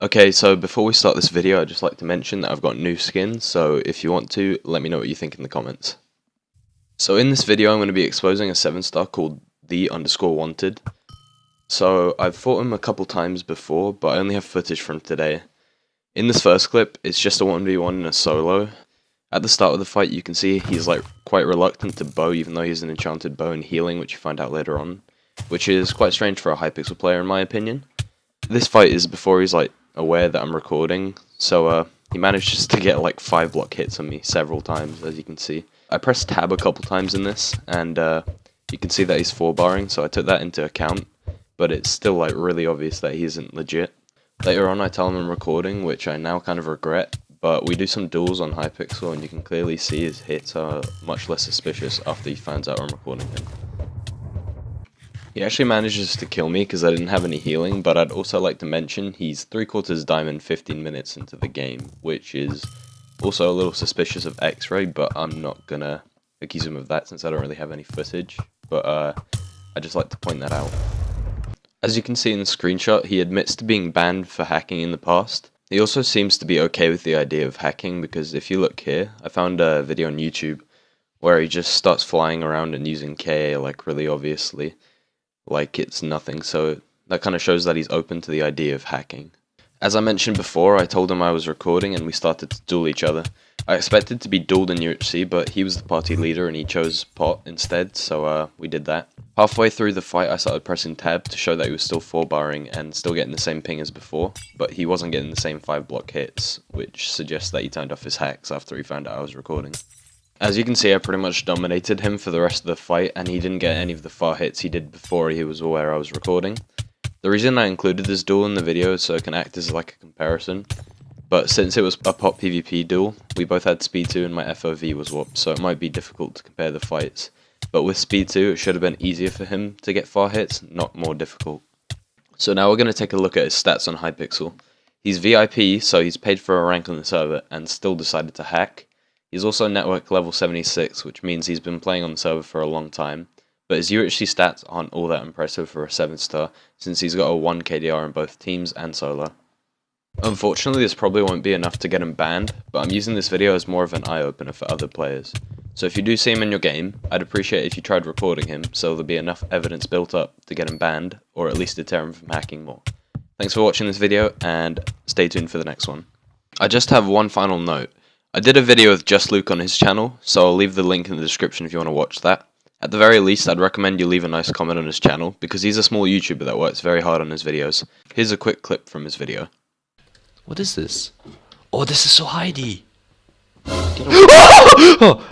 Okay, so before we start this video, I'd just like to mention that I've got new skins, so if you want to, let me know what you think in the comments. So in this video, I'm going to be exposing a 7-star called the_wanted. So I've fought him a couple times before, but I only have footage from today. In this first clip, it's just a 1v1 in a solo. At the start of the fight, you can see he's quite reluctant to bow, even though he's an enchanted bow and healing, which you find out later on, which is quite strange for a Hypixel player in my opinion. This fight is before he's aware that I'm recording, so he manages to get 5 block hits on me several times, as you can see. I pressed tab a couple times in this, and you can see that he's 4-barring, so I took that into account, but it's still really obvious that he isn't legit. Later on I tell him I'm recording, which I now kind of regret, but we do some duels on Hypixel and you can clearly see his hits are much less suspicious after he finds out I'm recording him. He actually manages to kill me because I didn't have any healing, but I'd also like to mention he's 3/4 diamond 15 minutes into the game, which is also a little suspicious of X-Ray, but I'm not gonna accuse him of that since I don't really have any footage, but I just like to point that out. As you can see in the screenshot, he admits to being banned for hacking in the past. He also seems to be okay with the idea of hacking, because if you look here, I found a video on YouTube where he just starts flying around and using KA really obviously, like it's nothing, so that kind of shows that he's open to the idea of hacking. As I mentioned before, I told him I was recording and we started to duel each other. I expected to be dueled in UHC, but he was the party leader and he chose pot instead, so we did that. Halfway through the fight I started pressing tab to show that he was still 4-barring and still getting the same ping as before, but he wasn't getting the same 5 block hits, which suggests that he turned off his hacks after he found out I was recording. As you can see, I pretty much dominated him for the rest of the fight, and he didn't get any of the far hits he did before he was aware I was recording. The reason I included this duel in the video is so it can act as a comparison, but since it was a pot PvP duel, we both had speed 2 and my FOV was warped, so it might be difficult to compare the fights. But with speed 2, it should have been easier for him to get far hits, not more difficult. So now we're going to take a look at his stats on Hypixel. He's VIP, so he's paid for a rank on the server, and still decided to hack. He's also network level 76, which means he's been playing on the server for a long time, but his UHC stats aren't all that impressive for a 7-star, since he's got a 1 KDR in both teams and solo. Unfortunately, this probably won't be enough to get him banned, but I'm using this video as more of an eye-opener for other players. So if you do see him in your game, I'd appreciate if you tried recording him, so there'll be enough evidence built up to get him banned, or at least deter him from hacking more. Thanks for watching this video, and stay tuned for the next one. I just have one final note. I did a video with Just Luke on his channel, so I'll leave the link in the description if you want to watch that. At the very least, I'd recommend you leave a nice comment on his channel, because he's a small YouTuber that works very hard on his videos. Here's a quick clip from his video. What is this? Oh, this is so hidey! Oh!